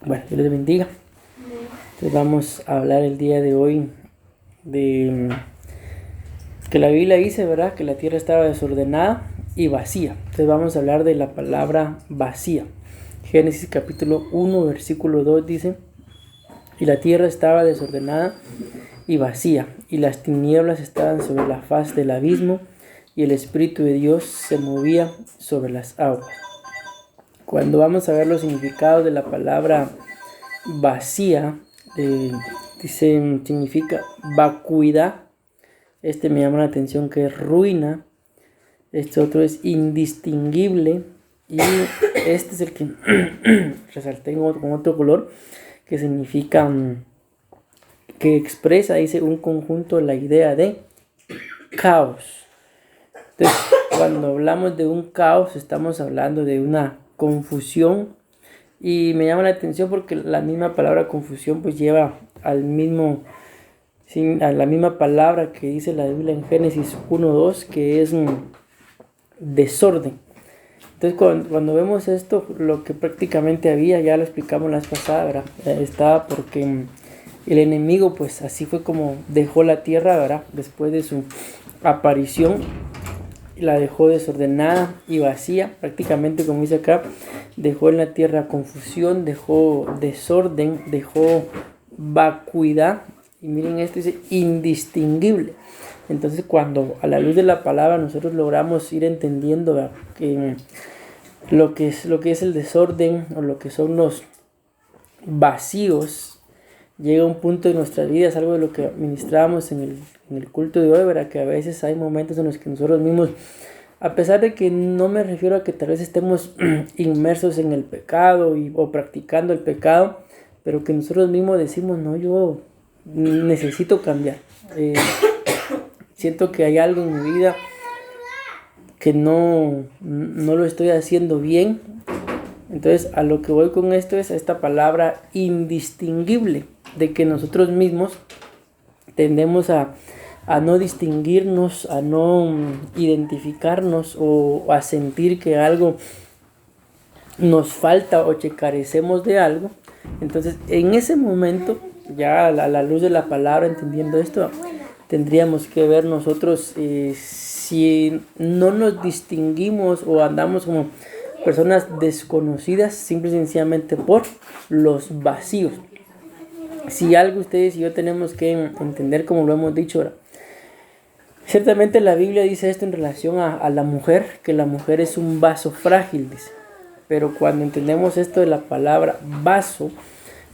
Bueno, Dios les bendiga. Entonces vamos a hablar el día de hoy de que la Biblia dice, ¿verdad?, que la tierra estaba desordenada y vacía. Entonces vamos a hablar de la palabra vacía. Génesis capítulo 1, versículo 2 dice: y la tierra estaba desordenada y vacía, y las tinieblas estaban sobre la faz del abismo, y el Espíritu de Dios se movía sobre las aguas. Cuando vamos a ver los significados de la palabra vacía, dice, significa vacuidad. Me llama la atención, que es ruina. Este otro es indistinguible. Y este es el que resalté con otro color, que significa, que expresa, dice, un conjunto, la idea de caos. Entonces, cuando hablamos de un caos, estamos hablando de una confusión. Y me llama la atención porque la misma palabra confusión pues lleva a la misma palabra que dice la Biblia en Génesis 1:2, que es desorden. Entonces cuando vemos esto, lo que prácticamente había, ya lo explicamos la vez pasada, ¿verdad? Estaba porque el enemigo pues así fue como dejó la tierra, ¿verdad?, después de su aparición. La dejó desordenada y vacía, prácticamente, como dice acá, dejó en la tierra confusión, dejó desorden, dejó vacuidad. Y miren, esto dice indistinguible. Entonces, cuando a la luz de la palabra nosotros logramos ir entendiendo, ¿verdad?, que lo que es el desorden, o lo que son los vacíos, llega un punto en nuestras vidas, algo de lo que ministrábamos en el culto de hoy, ¿verdad?, que a veces hay momentos en los que nosotros mismos, a pesar de que no me refiero a que tal vez estemos inmersos en el pecado o practicando el pecado, pero que nosotros mismos decimos: no, yo necesito cambiar. Siento que hay algo en mi vida que no lo estoy haciendo bien. Entonces, a lo que voy con esto es a esta palabra indistinguible, de que nosotros mismos tendemos a no distinguirnos, a no identificarnos, o a sentir que algo nos falta o que carecemos de algo. Entonces, en ese momento, ya a la luz de la palabra, entendiendo esto, tendríamos que ver nosotros si no nos distinguimos o andamos como personas desconocidas, simple y sencillamente por los vacíos. Si algo ustedes y yo tenemos que entender, como lo hemos dicho ahora, ciertamente la Biblia dice esto en relación a la mujer, que la mujer es un vaso frágil, dice. Pero cuando entendemos esto de la palabra vaso,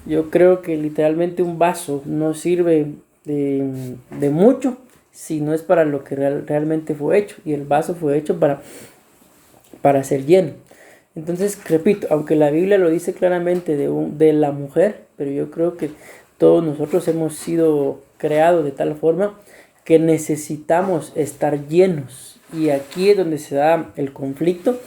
yo creo que literalmente un vaso no sirve de mucho si no es para lo que realmente fue hecho. Y el vaso fue hecho para ser lleno. Entonces, repito, aunque la Biblia lo dice claramente de la mujer, pero yo creo que todos nosotros hemos sido creados de tal forma que necesitamos estar llenos. Y aquí es donde se da el conflicto.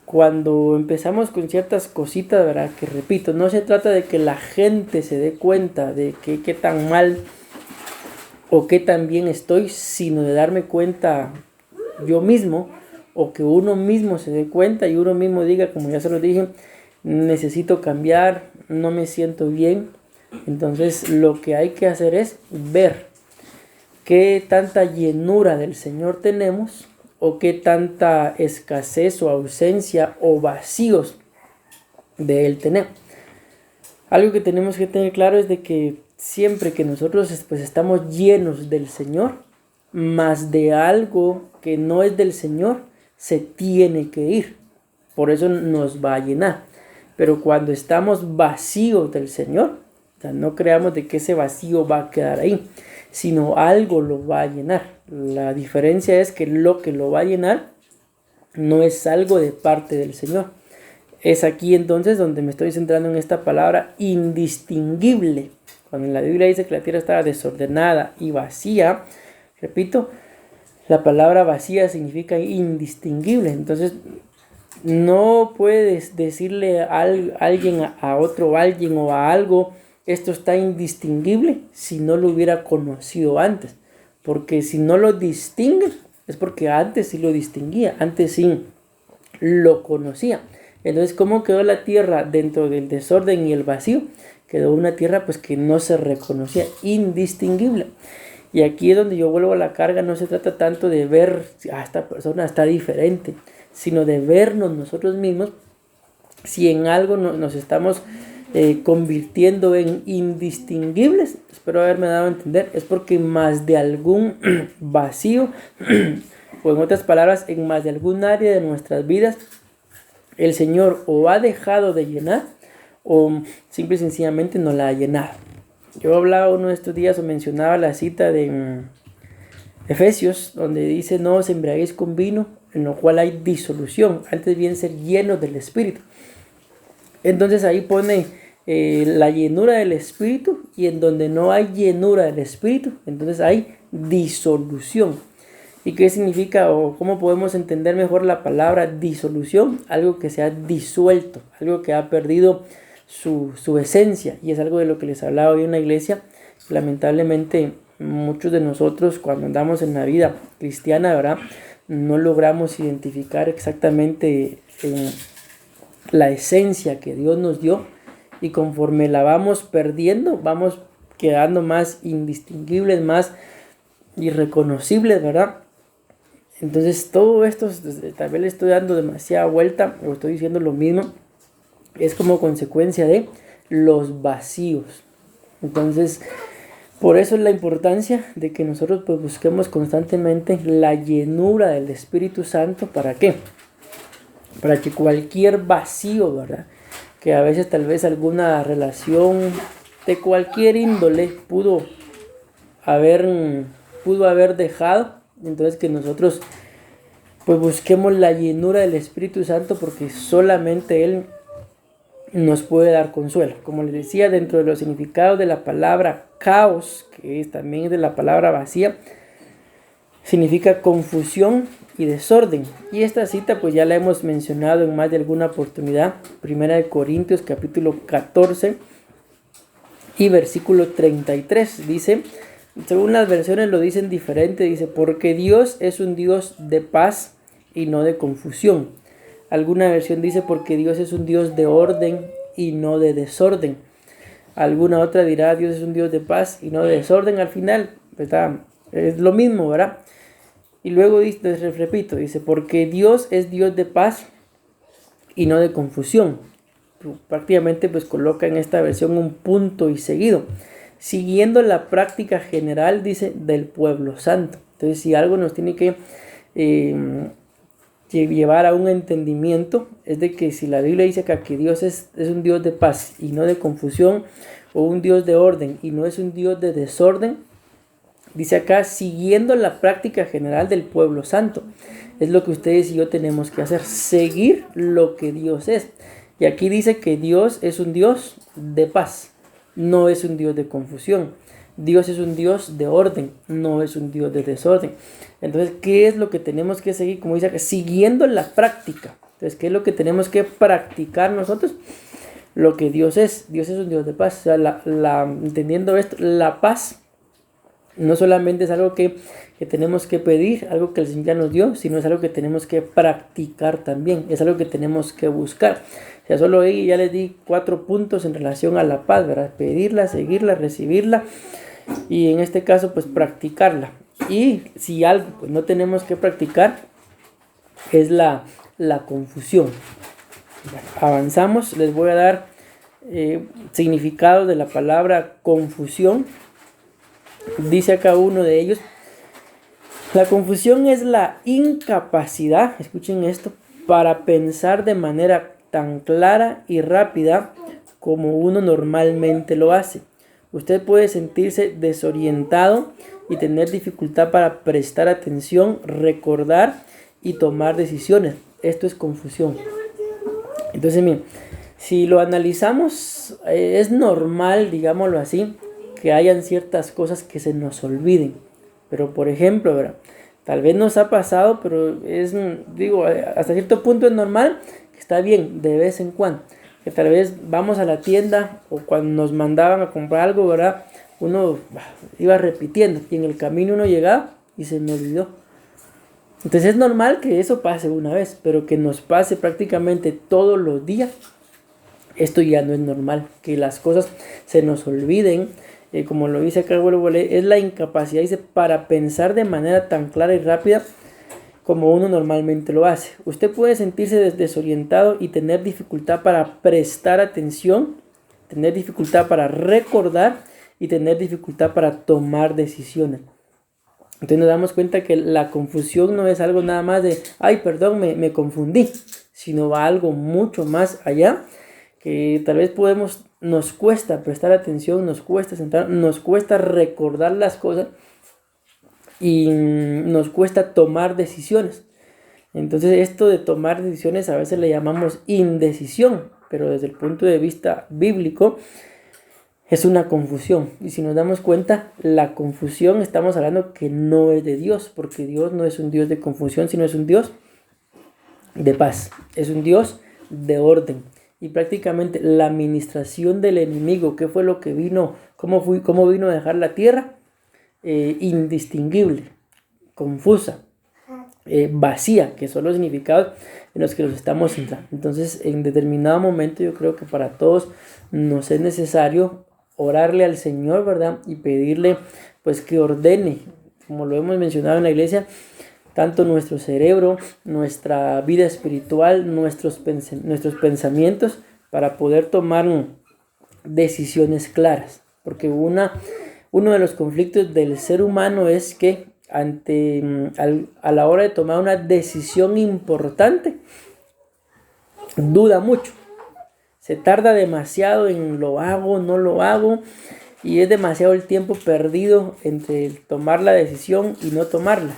Cuando empezamos con ciertas cositas, ¿verdad?, que repito, no se trata de que la gente se dé cuenta de qué tan mal o qué tan bien estoy, sino de darme cuenta yo mismo, o que uno mismo se dé cuenta y uno mismo diga, como ya se lo dije: necesito cambiar, no me siento bien. Entonces, lo que hay que hacer es ver qué tanta llenura del Señor tenemos, o qué tanta escasez o ausencia o vacíos de Él tenemos. Algo que tenemos que tener claro es de que siempre que nosotros pues estamos llenos del Señor, más de algo que no es del Señor, se tiene que ir. Por eso nos va a llenar. Pero cuando estamos vacíos del Señor, o sea, no creamos de que ese vacío va a quedar ahí, sino algo lo va a llenar. La diferencia es que lo va a llenar no es algo de parte del Señor. Es aquí entonces donde me estoy centrando en esta palabra indistinguible. Cuando en la Biblia dice que la tierra estaba desordenada y vacía, repito, la palabra vacía significa indistinguible. Entonces, no puedes decirle a alguien, a otro alguien o a algo: esto está indistinguible, si no lo hubiera conocido antes. Porque si no lo distingue, es porque antes sí lo distinguía, antes sí lo conocía. Entonces, ¿cómo quedó la tierra dentro del desorden y el vacío? Quedó una tierra pues que no se reconocía, indistinguible. Y aquí es donde yo vuelvo a la carga. No se trata tanto de ver a esta persona está diferente, sino de vernos nosotros mismos si en algo nos estamos convirtiendo en indistinguibles. Espero haberme dado a entender. Es porque más de algún vacío o en otras palabras, en más de algún área de nuestras vidas, el Señor o ha dejado de llenar o simple y sencillamente no la ha llenado. Yo hablaba uno de estos días o mencionaba la cita de Efesios, donde dice: no os embriaguéis con vino, en lo cual hay disolución, antes bien ser llenos del Espíritu. Entonces ahí pone la llenura del Espíritu, y en donde no hay llenura del Espíritu, entonces hay disolución. ¿Y qué significa o cómo podemos entender mejor la palabra disolución? Algo que se ha disuelto, algo que ha perdido su esencia, y es algo de lo que les hablaba hoy en la iglesia. Lamentablemente muchos de nosotros, cuando andamos en la vida cristiana, ¿verdad?, no logramos identificar exactamente la esencia que Dios nos dio, y conforme la vamos perdiendo, vamos quedando más indistinguibles, más irreconocibles, ¿verdad? Entonces todo esto, tal vez le estoy dando demasiada vuelta o estoy diciendo lo mismo, es como consecuencia de los vacíos. Entonces, por eso es la importancia de que nosotros pues busquemos constantemente la llenura del Espíritu Santo. ¿Para qué? Para que cualquier vacío, ¿verdad?, que a veces tal vez alguna relación de cualquier índole pudo haber dejado, entonces que nosotros pues busquemos la llenura del Espíritu Santo, porque solamente Él nos puede dar consuelo. Como les decía, dentro de los significados de la palabra caos, que también es de la palabra vacía, significa confusión y desorden. Y esta cita pues ya la hemos mencionado en más de alguna oportunidad. Primera de Corintios capítulo 14 y versículo 33 dice, según las versiones lo dicen diferente, dice: porque Dios es un Dios de paz y no de confusión. Alguna versión dice: porque Dios es un Dios de orden y no de desorden. Alguna otra dirá: Dios es un Dios de paz y no de desorden. Al final, ¿verdad?, es lo mismo, ¿verdad? Y luego dice, les repito, dice: porque Dios es Dios de paz y no de confusión. Prácticamente pues coloca en esta versión un punto y seguido, siguiendo la práctica general, dice, del pueblo santo. Entonces, si algo nos tiene que llevar a un entendimiento, es de que si la Biblia dice que Dios es un Dios de paz y no de confusión, o un Dios de orden y no es un Dios de desorden, dice acá, siguiendo la práctica general del pueblo santo. Es lo que ustedes y yo tenemos que hacer, seguir lo que Dios es. Y aquí dice que Dios es un Dios de paz, no es un Dios de confusión. Dios es un Dios de orden, no es un Dios de desorden. Entonces, ¿qué es lo que tenemos que seguir? Como dice acá, siguiendo la práctica. Entonces, ¿qué es lo que tenemos que practicar nosotros? Lo que Dios es. Dios es un Dios de paz. O sea, entendiendo esto, la paz no solamente es algo que tenemos que pedir, algo que el Señor ya nos dio, sino es algo que tenemos que practicar también. Es algo que tenemos que buscar. O sea, solo ahí ya les di 4 puntos en relación a la paz, ¿verdad? Pedirla, seguirla, recibirla y en este caso pues practicarla. Y si algo pues no tenemos que practicar, es la confusión. Avanzamos, les voy a dar significado de la palabra confusión. Dice acá uno de ellos: la confusión es la incapacidad, escuchen esto, para pensar de manera tan clara y rápida como uno normalmente lo hace. Usted puede sentirse desorientado y tener dificultad para prestar atención, recordar y tomar decisiones. Esto es confusión. Entonces, miren, si lo analizamos, es normal, digámoslo así, que hayan ciertas cosas que se nos olviden. Pero, por ejemplo, ¿verdad?, tal vez nos ha pasado, pero hasta cierto punto es normal, que está bien de vez en cuando. Que tal vez vamos a la tienda o cuando nos mandaban a comprar algo, ¿verdad?, uno iba repitiendo y en el camino uno llegaba y se me olvidó. Entonces es normal que eso pase una vez, pero que nos pase prácticamente todos los días, esto ya no es normal. Que las cosas se nos olviden, como lo dice acá, es la incapacidad, dice, para pensar de manera tan clara y rápida como uno normalmente lo hace. Usted puede sentirse desorientado y tener dificultad para prestar atención, tener dificultad para recordar y tener dificultad para tomar decisiones. Entonces nos damos cuenta que la confusión no es algo nada más de, ay, perdón, me confundí, sino va algo mucho más allá, que tal vez nos cuesta prestar atención, nos cuesta sentar, nos cuesta recordar las cosas y nos cuesta tomar decisiones. Entonces esto de tomar decisiones a veces le llamamos indecisión, pero desde el punto de vista bíblico es una confusión. Y si nos damos cuenta, la confusión estamos hablando que no es de Dios, porque Dios no es un Dios de confusión, sino es un Dios de paz, es un Dios de orden. Y prácticamente la administración del enemigo, ¿qué fue lo que vino? ¿Cómo vino a dejar la tierra? Indistinguible, confusa, vacía, que son los significados en los que nos estamos centrando. Entonces, en determinado momento, yo creo que para todos nos es necesario orarle al Señor, ¿verdad? Y pedirle, pues, que ordene, como lo hemos mencionado en la iglesia, tanto nuestro cerebro, nuestra vida espiritual, nuestros pensamientos, para poder tomar decisiones claras. Porque uno de los conflictos del ser humano es que a la hora de tomar una decisión importante, duda mucho. Se tarda demasiado en lo hago, no lo hago, y es demasiado el tiempo perdido entre tomar la decisión y no tomarla.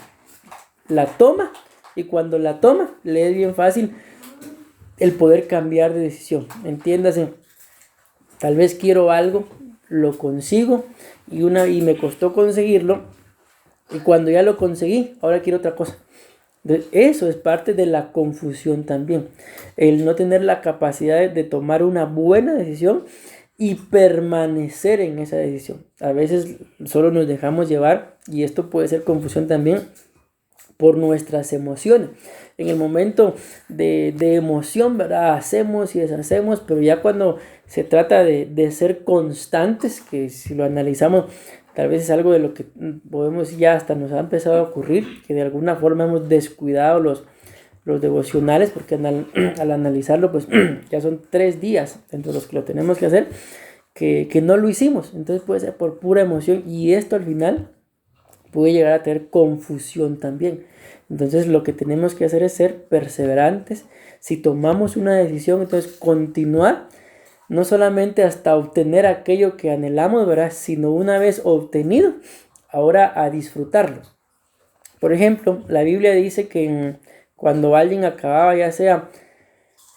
La toma, y cuando la toma, le es bien fácil el poder cambiar de decisión. Entiéndase, tal vez quiero algo, lo consigo, y me costó conseguirlo, y cuando ya lo conseguí, ahora quiero otra cosa. Entonces, eso es parte de la confusión también. El no tener la capacidad de tomar una buena decisión y permanecer en esa decisión. A veces solo nos dejamos llevar, y esto puede ser confusión también, por nuestras emociones. En el momento de emoción, ¿verdad? Hacemos y deshacemos, pero ya cuando se trata de ser constantes, que si lo analizamos, tal vez es algo de lo que podemos, ya hasta nos ha empezado a ocurrir, que de alguna forma hemos descuidado los devocionales, porque al analizarlo, pues ya son 3 días entre los que lo tenemos que hacer, que no lo hicimos. Entonces puede ser por pura emoción, y esto al final puede llegar a tener confusión también. Entonces lo que tenemos que hacer es ser perseverantes. Si tomamos una decisión, entonces continuar, no solamente hasta obtener aquello que anhelamos, ¿verdad? Sino una vez obtenido, ahora a disfrutarlo. Por ejemplo, la Biblia dice que cuando alguien acababa ya sea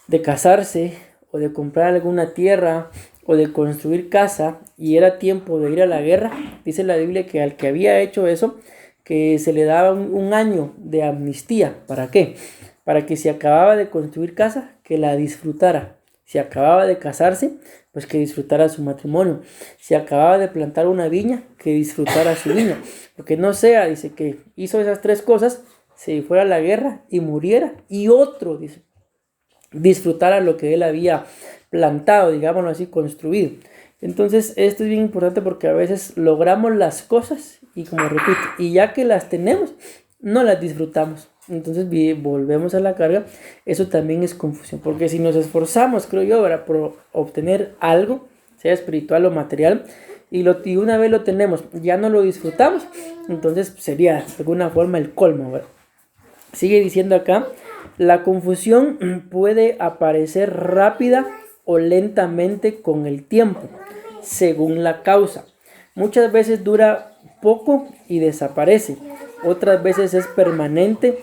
de casarse o de comprar alguna tierra o de construir casa y era tiempo de ir a la guerra, dice la Biblia que al que había hecho eso, que se le daba un año de amnistía. ¿Para qué? Para que si acababa de construir casa, que la disfrutara. Si acababa de casarse, pues que disfrutara su matrimonio. Si acababa de plantar una viña, que disfrutara su viña. Porque no sea, dice, que hizo esas 3 cosas, se fuera a la guerra y muriera, y otro, dice, disfrutara lo que él había plantado, digámoslo así, construido. Entonces esto es bien importante, porque a veces logramos las cosas y, como repito, y ya que las tenemos, no las disfrutamos. Entonces volvemos a la carga. Eso también es confusión, porque si nos esforzamos, creo yo, ahora por obtener algo, sea espiritual o material, y una vez lo tenemos, ya no lo disfrutamos, entonces sería de alguna forma el colmo, ¿verdad? Sigue diciendo acá, la confusión puede aparecer rápida o lentamente con el tiempo, según la causa. Muchas veces dura poco y desaparece, otras veces es permanente.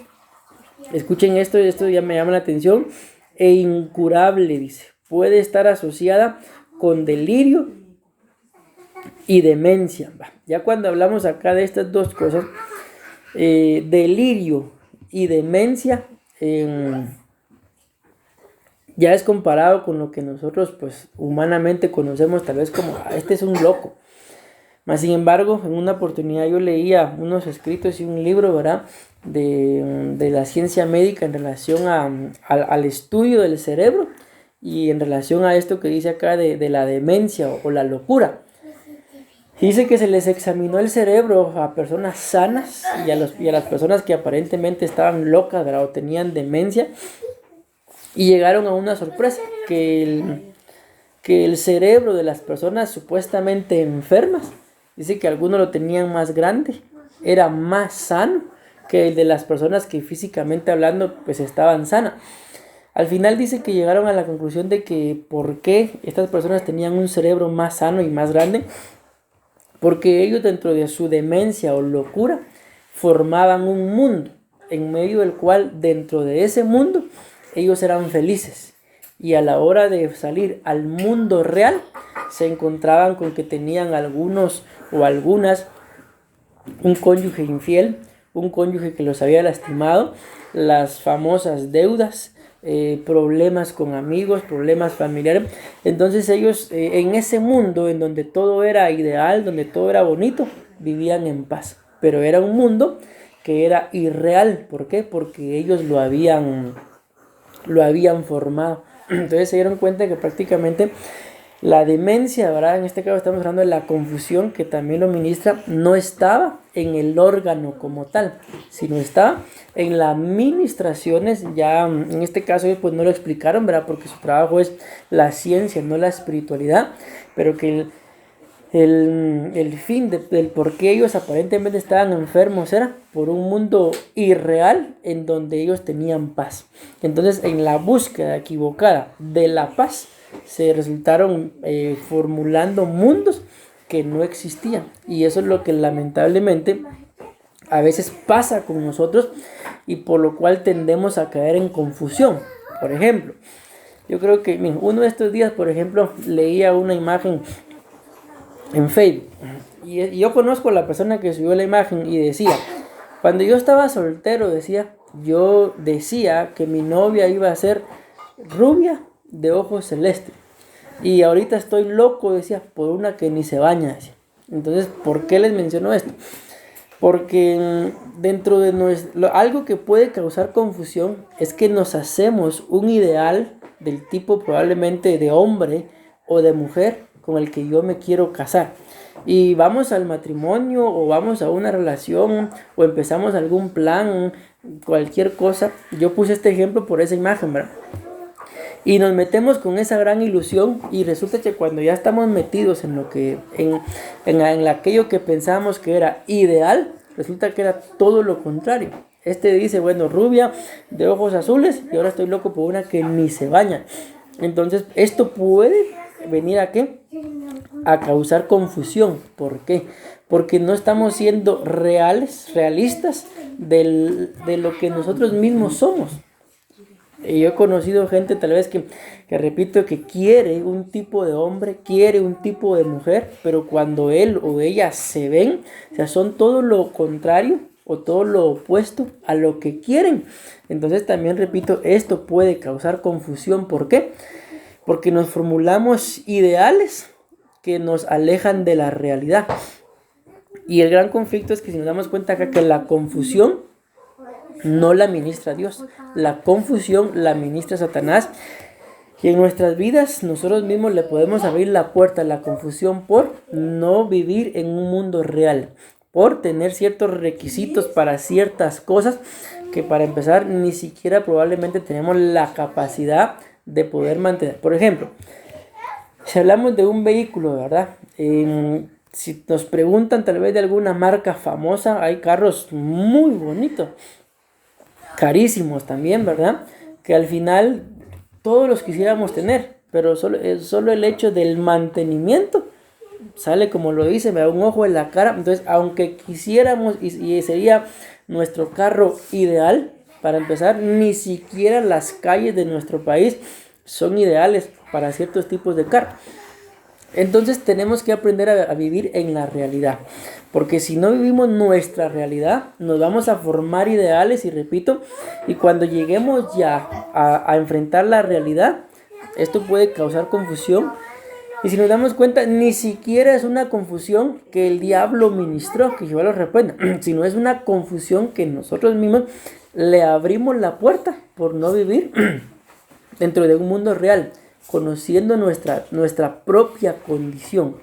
Escuchen esto ya me llama la atención. E incurable, dice. Puede estar asociada con delirio y demencia. Ya cuando hablamos acá de estas 2 cosas, delirio y demencia, ya es comparado con lo que nosotros, pues, humanamente conocemos tal vez como, este es un loco. Mas, sin embargo, en una oportunidad yo leía unos escritos y un libro, ¿verdad?, de la ciencia médica en relación al estudio del cerebro y en relación a esto que dice acá de la demencia o la locura. Dice que se les examinó el cerebro a personas sanas y a las personas que aparentemente estaban locas, ¿verdad?, o tenían demencia, y llegaron a una sorpresa, que el cerebro de las personas supuestamente enfermas, dice que algunos lo tenían más grande, era más sano que el de las personas que físicamente hablando pues estaban sanas. Al final dice que llegaron a la conclusión de que por qué estas personas tenían un cerebro más sano y más grande, porque ellos dentro de su demencia o locura formaban un mundo en medio del cual dentro de ese mundo ellos eran felices, y a la hora de salir al mundo real se encontraban con que tenían algunos o algunas un cónyuge infiel, un cónyuge que los había lastimado, las famosas deudas, problemas con amigos, problemas familiares. Entonces ellos en ese mundo en donde todo era ideal, donde todo era bonito, vivían en paz. Pero era un mundo que era irreal. ¿Por qué? Porque ellos lo habían formado. Entonces se dieron cuenta que prácticamente la demencia, ¿verdad?, en este caso estamos hablando de la confusión, que también lo ministra, no estaba en el órgano como tal, sino estaba en las administraciones. Ya en este caso pues no lo explicaron, ¿verdad?, porque su trabajo es la ciencia, no la espiritualidad, pero que el fin del por qué ellos aparentemente estaban enfermos era por un mundo irreal en donde ellos tenían paz. Entonces, en la búsqueda equivocada de la paz, se resultaron formulando mundos que no existían. Y eso es lo que lamentablemente a veces pasa con nosotros, y por lo cual tendemos a caer en confusión. Por ejemplo, yo creo que uno de estos días, por ejemplo, leía una imagen en Facebook, y yo conozco a la persona que subió la imagen, y decía: cuando yo estaba soltero, yo decía que mi novia iba a ser rubia de ojos celestes, y ahorita estoy loco, decía, por una que ni se baña, decía. Entonces, ¿por qué les menciono esto? Porque dentro de algo que puede causar confusión es que nos hacemos un ideal del tipo probablemente de hombre o de mujer con el que yo me quiero casar, y vamos al matrimonio o vamos a una relación o empezamos algún plan, cualquier cosa. Yo puse este ejemplo por esa imagen, ¿verdad? Y nos metemos con esa gran ilusión, y resulta que cuando ya estamos metidos en lo que en aquello que pensábamos que era ideal, resulta que era todo lo contrario. Dice, bueno, rubia de ojos azules, y ahora estoy loco por una que ni se baña. Entonces, esto puede venir ¿a qué? A causar confusión. ¿Por qué? Porque no estamos siendo realistas de lo que nosotros mismos somos. Y yo he conocido gente tal vez que repito, que quiere un tipo de hombre, quiere un tipo de mujer, pero cuando él o ella se ven, o sea, son todo lo contrario o todo lo opuesto a lo que quieren. Entonces también repito, esto puede causar confusión. ¿Por qué? Porque nos formulamos ideales que nos alejan de la realidad. Y el gran conflicto es que si nos damos cuenta acá que la confusión no la ministra Dios, la confusión la ministra Satanás. Y en nuestras vidas nosotros mismos le podemos abrir la puerta a la confusión por no vivir en un mundo real, por tener ciertos requisitos para ciertas cosas que, para empezar, ni siquiera probablemente tenemos la capacidad de poder mantener. Por ejemplo, si hablamos de un vehículo, ¿verdad? Si nos preguntan tal vez de alguna marca famosa, hay carros muy bonitos, carísimos también, ¿verdad? Que al final todos los quisiéramos tener, pero solo el hecho del mantenimiento sale, como lo dice, me da un ojo en la cara. Entonces, aunque quisiéramos y sería nuestro carro ideal, para empezar, ni siquiera las calles de nuestro país son ideales para ciertos tipos de carro. Entonces tenemos que aprender a vivir en la realidad, porque si no vivimos nuestra realidad, nos vamos a formar ideales, y repito, y cuando lleguemos ya a enfrentar la realidad, esto puede causar confusión, Y si nos damos cuenta, ni siquiera es una confusión que el diablo ministró, que Jehová lo reprenda, sino es una confusión que nosotros mismos le abrimos la puerta por no vivir dentro de un mundo real, conociendo nuestra propia condición.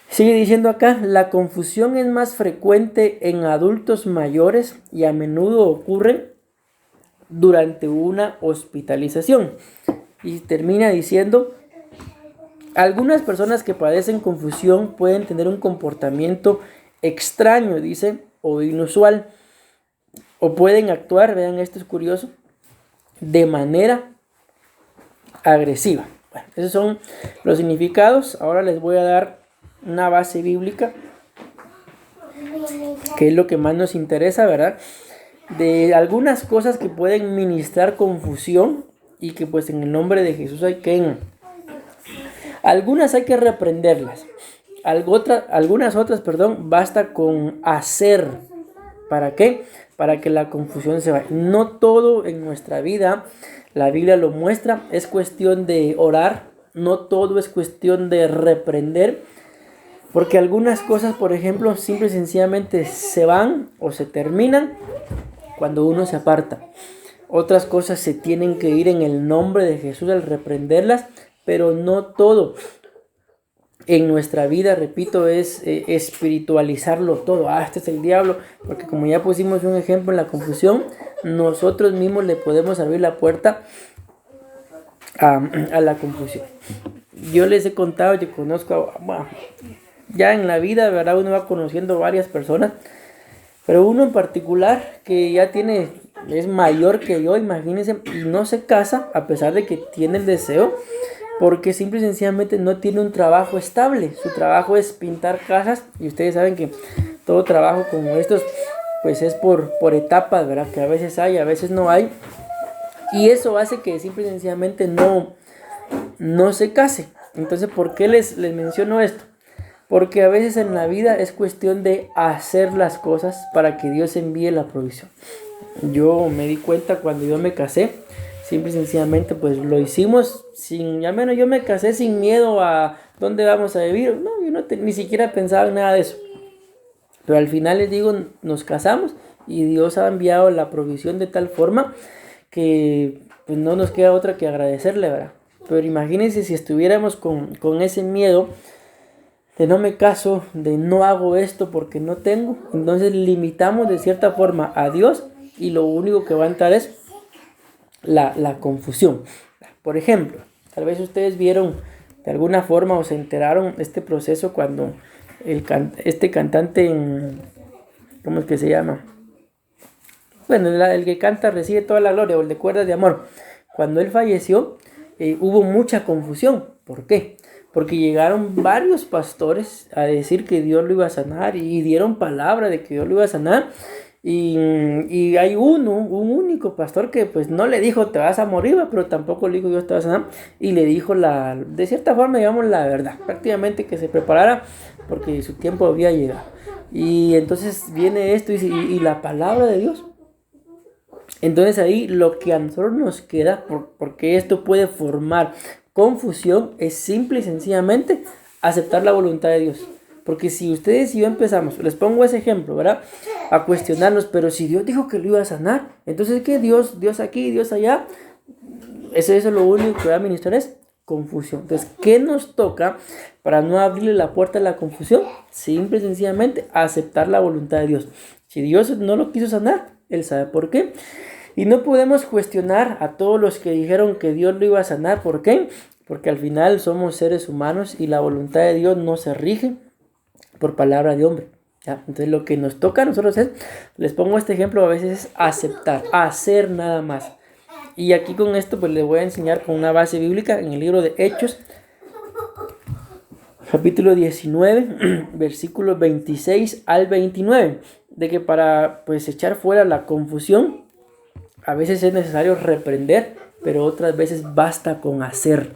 Sigue diciendo acá, la confusión es más frecuente en adultos mayores y a menudo ocurre durante una hospitalización. Y termina diciendo, algunas personas que padecen confusión pueden tener un comportamiento extraño, dice, o inusual, o pueden actuar, vean, esto es curioso, de manera agresiva. Bueno, esos son los significados. Ahora les voy a dar una base bíblica, que es lo que más nos interesa, ¿verdad? De algunas cosas que pueden ministrar confusión y que pues en el nombre de Jesús algunas hay que reprenderlas. Algunas otras, basta con hacer. ¿Para qué? Para que la confusión se vaya. No todo en nuestra vida, la Biblia lo muestra, es cuestión de orar. No todo es cuestión de reprender. Porque algunas cosas, por ejemplo, simple y sencillamente se van o se terminan cuando uno se aparta. Otras cosas se tienen que ir en el nombre de Jesús al reprenderlas, pero no todo en nuestra vida, repito, es espiritualizarlo todo. Este es el diablo, porque como ya pusimos un ejemplo en la confusión, nosotros mismos le podemos abrir la puerta a la confusión. Yo les he contado, yo conozco, ya en la vida, ¿verdad? Uno va conociendo varias personas, pero uno en particular que ya es mayor que yo, imagínense, y no se casa a pesar de que tiene el deseo, porque simple y sencillamente no tiene un trabajo estable. Su trabajo es pintar casas, y ustedes saben que todo trabajo como estos pues es por etapas, ¿verdad? Que a veces hay, a veces no hay, y eso hace que simple y sencillamente no se case. Entonces, ¿por qué les menciono esto? Porque a veces en la vida es cuestión de hacer las cosas para que Dios envíe la provisión. Yo me di cuenta cuando yo me casé, simple y sencillamente pues lo hicimos yo me casé sin miedo a dónde vamos a vivir. No, yo ni siquiera pensaba en nada de eso. Pero al final les digo, nos casamos y Dios ha enviado la provisión de tal forma que pues no nos queda otra que agradecerle, ¿verdad? Pero imagínense si estuviéramos con ese miedo de no me caso, de no hago esto porque no tengo. Entonces limitamos de cierta forma a Dios y lo único que va a entrar es la confusión. Por ejemplo, tal vez ustedes vieron de alguna forma o se enteraron este proceso cuando este cantante, ¿cómo es que se llama? Bueno, el que canta Recibe toda la gloria, o el de Cuerdas de Amor. Cuando él falleció, hubo mucha confusión. ¿Por qué? Porque llegaron varios pastores a decir que Dios lo iba a sanar y dieron palabra de que Dios lo iba a sanar. Y hay un único pastor que pues no le dijo te vas a morir, pero tampoco le dijo Dios te va a sanar. Y le dijo de cierta forma, digamos, la verdad. Prácticamente que se preparara porque su tiempo había llegado. Y entonces viene esto y la palabra de Dios. Entonces ahí lo que a nosotros nos queda, porque esto puede formar confusión, es simple y sencillamente aceptar la voluntad de Dios. Porque si ustedes y yo empezamos, les pongo ese ejemplo, ¿verdad? A cuestionarnos, pero si Dios dijo que lo iba a sanar, entonces ¿qué? Dios aquí, Dios allá. Eso es lo único que va a ministrar es confusión. Entonces, ¿qué nos toca para no abrirle la puerta a la confusión? Simple y sencillamente aceptar la voluntad de Dios. Si Dios no lo quiso sanar, Él sabe por qué. Y no podemos cuestionar a todos los que dijeron que Dios lo iba a sanar. ¿Por qué? Porque al final somos seres humanos y la voluntad de Dios no se rige por palabra de hombre. ¿Ya? Entonces lo que nos toca a nosotros es, les pongo este ejemplo, a veces es aceptar, hacer nada más. Y aquí con esto pues les voy a enseñar con una base bíblica en el libro de Hechos, capítulo 19, versículos 26 al 29, de que para pues echar fuera la confusión, a veces es necesario reprender, pero otras veces basta con hacer.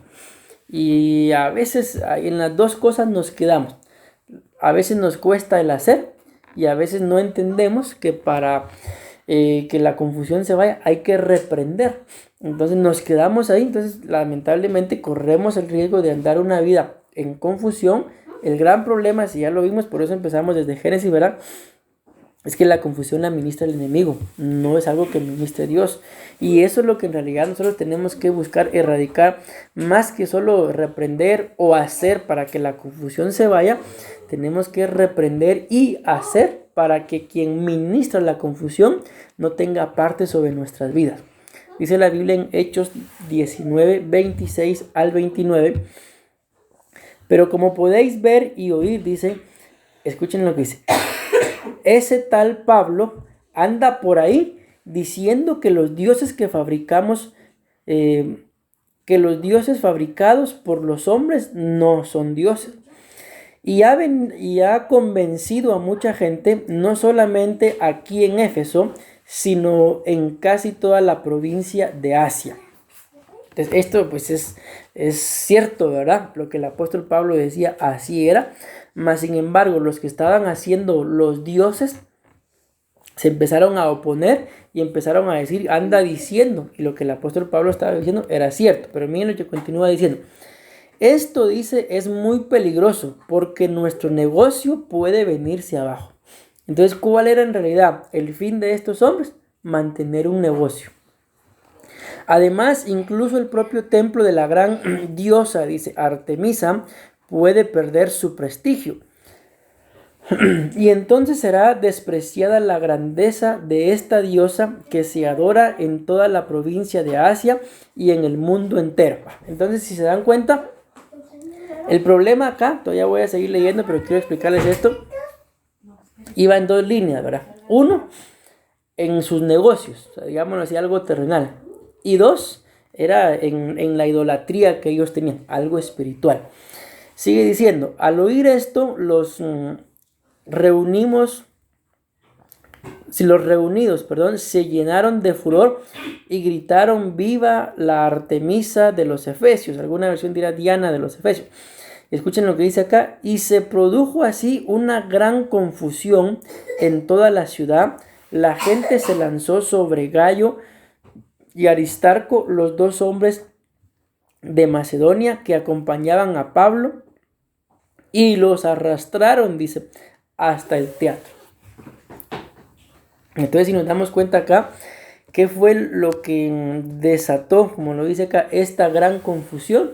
Y a veces en las dos cosas nos quedamos. A veces nos cuesta el hacer y a veces no entendemos que para que la confusión se vaya, hay que reprender. Entonces nos quedamos ahí, entonces lamentablemente corremos el riesgo de andar una vida en confusión. El gran problema, si ya lo vimos, por eso empezamos desde Génesis, ¿verdad? Es que la confusión la ministra el enemigo, no es algo que ministre Dios. Y eso es lo que en realidad nosotros tenemos que buscar erradicar, más que solo reprender o hacer para que la confusión se vaya. Tenemos que reprender y hacer para que quien ministra la confusión no tenga parte sobre nuestras vidas. Dice la Biblia en Hechos 19, 26 al 29. Pero como podéis ver y oír, dice, escuchen lo que dice. Ese tal Pablo anda por ahí diciendo que los dioses que fabricamos, que los dioses fabricados por los hombres no son dioses. Y ha convencido a mucha gente, no solamente aquí en Éfeso, sino en casi toda la provincia de Asia. Entonces, esto pues es cierto, ¿verdad? Lo que el apóstol Pablo decía, así era. Mas sin embargo, los que estaban haciendo los dioses se empezaron a oponer y empezaron a decir, anda diciendo. Y lo que el apóstol Pablo estaba diciendo era cierto. Pero miren lo que continúa diciendo. Esto, dice, es muy peligroso porque nuestro negocio puede venirse abajo. Entonces, ¿cuál era en realidad el fin de estos hombres? Mantener un negocio. Además, incluso el propio templo de la gran diosa, dice Artemisa, puede perder su prestigio. Y entonces será despreciada la grandeza de esta diosa que se adora en toda la provincia de Asia y en el mundo entero. Entonces, si se dan cuenta, el problema acá, todavía voy a seguir leyendo, pero quiero explicarles esto, iba en dos líneas, ¿verdad? Uno, en sus negocios, o sea, digámoslo así, algo terrenal. Y dos, era en la idolatría que ellos tenían, algo espiritual. Sigue diciendo, al oír esto, los reunidos, se llenaron de furor y gritaron, viva la Artemisa de los Efesios. Alguna versión dirá Diana de los Efesios. Escuchen lo que dice acá. Y se produjo así una gran confusión en toda la ciudad. La gente se lanzó sobre Gayo y Aristarco, los dos hombres de Macedonia que acompañaban a Pablo, y los arrastraron, dice, hasta el teatro. Entonces, si nos damos cuenta acá, ¿qué fue lo que desató, como lo dice acá, esta gran confusión?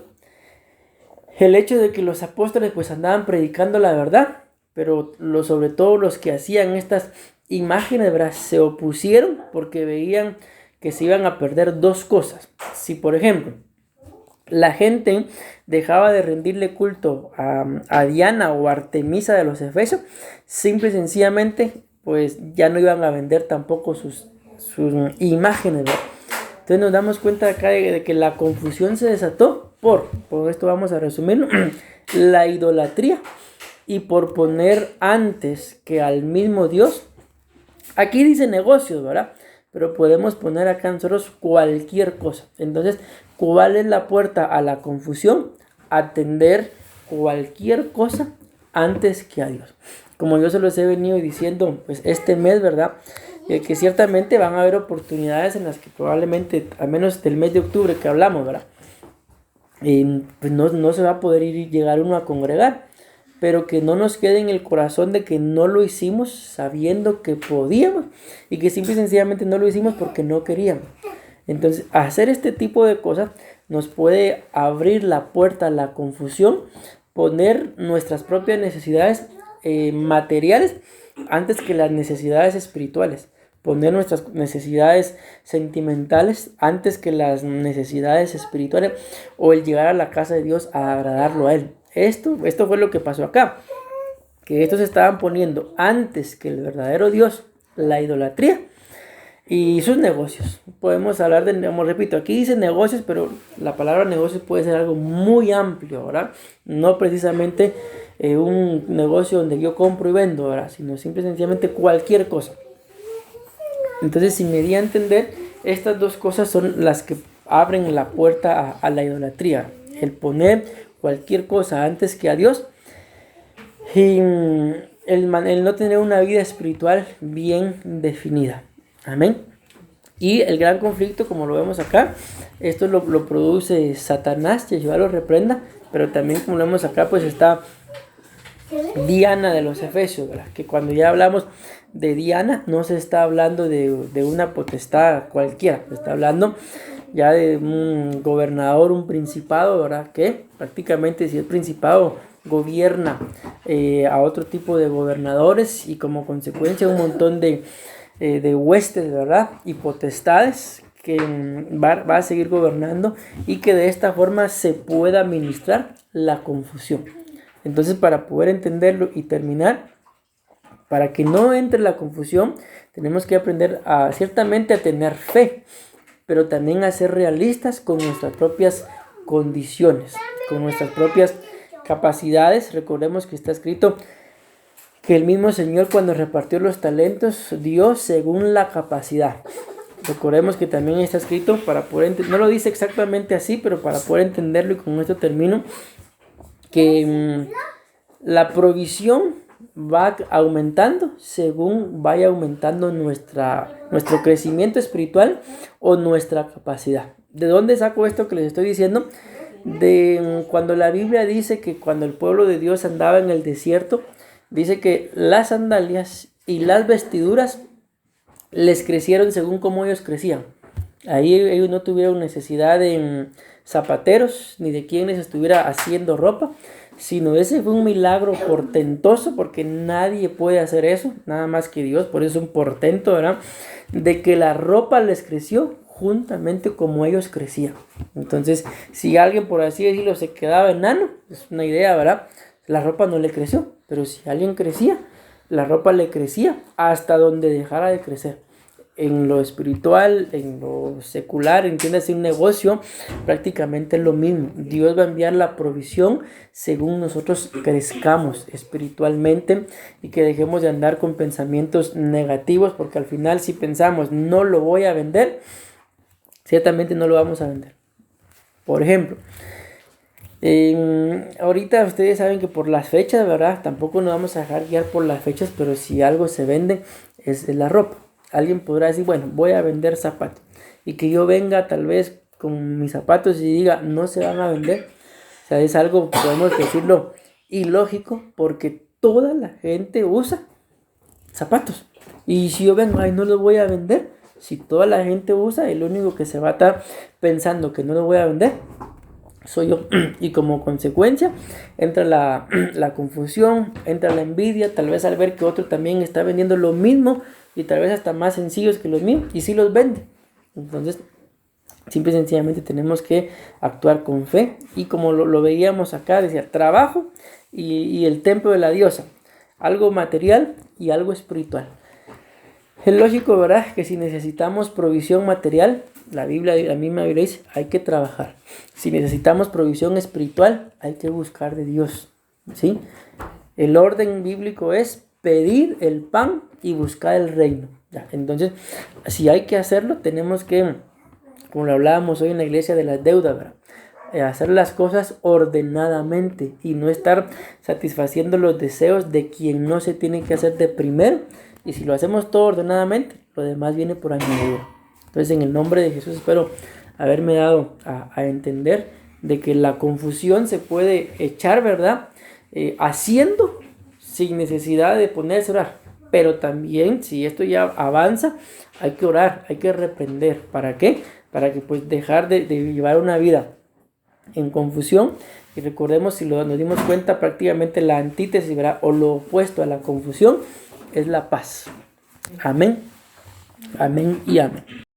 El hecho de que los apóstoles pues andaban predicando la verdad, pero sobre todo los que hacían estas imágenes, ¿verdad?, se opusieron porque veían que se iban a perder dos cosas. Si, por ejemplo, la gente dejaba de rendirle culto a Diana o Artemisa de los Efesios, simple y sencillamente, pues ya no iban a vender tampoco sus imágenes, ¿verdad? Entonces nos damos cuenta acá de que la confusión se desató por esto vamos a resumirlo, la idolatría y por poner antes que al mismo Dios. Aquí dice negocios, ¿verdad? Pero podemos poner acá nosotros cualquier cosa. Entonces, ¿cuál es la puerta a la confusión? Atender cualquier cosa antes que a Dios. Como yo se los he venido diciendo, pues este mes, ¿verdad? Que ciertamente van a haber oportunidades en las que probablemente, al menos del mes de octubre que hablamos, ¿verdad? Pues no se va a poder llegar uno a congregar. Pero que no nos quede en el corazón de que no lo hicimos sabiendo que podíamos y que simple y sencillamente no lo hicimos porque no queríamos. Entonces, hacer este tipo de cosas nos puede abrir la puerta a la confusión, poner nuestras propias necesidades materiales antes que las necesidades espirituales, poner nuestras necesidades sentimentales antes que las necesidades espirituales o el llegar a la casa de Dios a agradarlo a Él. Esto fue lo que pasó acá, que estos estaban poniendo antes que el verdadero Dios la idolatría y sus negocios. Podemos hablar de, como repito, aquí dice negocios, pero la palabra negocios puede ser algo muy amplio, ¿verdad? No precisamente un negocio donde yo compro y vendo, ¿verdad? Sino simple y sencillamente cualquier cosa. Entonces, si me di a entender, estas dos cosas son las que abren la puerta a la idolatría. El poner cualquier cosa antes que a Dios y el no tener una vida espiritual bien definida. Amén. Y el gran conflicto, como lo vemos acá, esto lo produce Satanás, Yeshua lo reprenda, pero también como lo vemos acá, pues está Diana de los Efesios, ¿verdad? Que cuando ya hablamos de Diana, no se está hablando de una potestad cualquiera, se está hablando ya de un gobernador, un principado, ¿verdad? Que prácticamente si el principado gobierna a otro tipo de gobernadores y como consecuencia un montón de huestes, ¿verdad? Y potestades que va a seguir gobernando y que de esta forma se pueda administrar la confusión. Entonces, para poder entenderlo y terminar, para que no entre la confusión, tenemos que aprender ciertamente a tener fe, pero también a ser realistas con nuestras propias condiciones, con nuestras propias capacidades. Recordemos que está escrito que el mismo Señor, cuando repartió los talentos, dio según la capacidad. Recordemos que también está escrito, para poder no lo dice exactamente así, pero para poder entenderlo, y con esto termino, que la provisión va aumentando según vaya aumentando nuestro crecimiento espiritual o nuestra capacidad. ¿De dónde saco esto que les estoy diciendo? De cuando la Biblia dice que cuando el pueblo de Dios andaba en el desierto, dice que las sandalias y las vestiduras les crecieron según como ellos crecían. Ahí ellos no tuvieron necesidad de zapateros ni de quien les estuviera haciendo ropa, sino ese fue un milagro portentoso, porque nadie puede hacer eso, nada más que Dios. Por eso es un portento, ¿verdad? De que la ropa les creció juntamente como ellos crecían. Entonces, si alguien, por así decirlo, se quedaba enano, es una idea, ¿verdad? La ropa no le creció, pero si alguien crecía, la ropa le crecía hasta donde dejara de crecer. En lo espiritual, en lo secular, entiéndase, un negocio, prácticamente es lo mismo. Dios va a enviar la provisión según nosotros crezcamos espiritualmente y que dejemos de andar con pensamientos negativos, porque al final, si pensamos no lo voy a vender, ciertamente no lo vamos a vender. Por ejemplo, ahorita ustedes saben que por las fechas, ¿verdad? Tampoco nos vamos a dejar guiar por las fechas, pero si algo se vende es la ropa. Alguien podrá decir, bueno, voy a vender zapatos, y que yo venga tal vez con mis zapatos y diga, no se van a vender. O sea, es algo, podemos decirlo, ilógico, porque toda la gente usa zapatos. Y si yo vengo, ay, no los voy a vender. Si toda la gente usa, el único que se va a estar pensando que no lo voy a vender soy yo. Y como consecuencia entra la confusión, entra la envidia, tal vez al ver que otro también está vendiendo lo mismo y tal vez hasta más sencillos que los míos, y sí los vende. Entonces, simple y sencillamente tenemos que actuar con fe, y como lo veíamos acá, decía trabajo y el templo de la diosa, algo material y algo espiritual. Es lógico, ¿verdad?, que si necesitamos provisión material, la misma Biblia dice, hay que trabajar. Si necesitamos provisión espiritual, hay que buscar de Dios, ¿sí? El orden bíblico es pedir el pan y buscar el reino. ¿Ya? Entonces, si hay que hacerlo, tenemos que, como lo hablábamos hoy en la iglesia de las deudas, ¿verdad?, hacer las cosas ordenadamente y no estar satisfaciendo los deseos de quien no se tiene que hacer de primero. Y si lo hacemos todo ordenadamente, lo demás viene por añadidura. Entonces, en el nombre de Jesús, espero haberme dado a entender de que la confusión se puede echar, ¿verdad?, haciendo sin necesidad de ponerse a orar. Pero también, si esto ya avanza, hay que orar, hay que reprender. ¿Para qué? Para que pues dejar de llevar una vida en confusión. Y recordemos, si nos dimos cuenta, prácticamente la antítesis, ¿verdad?, o lo opuesto a la confusión es la paz. Amén. Amén y amén.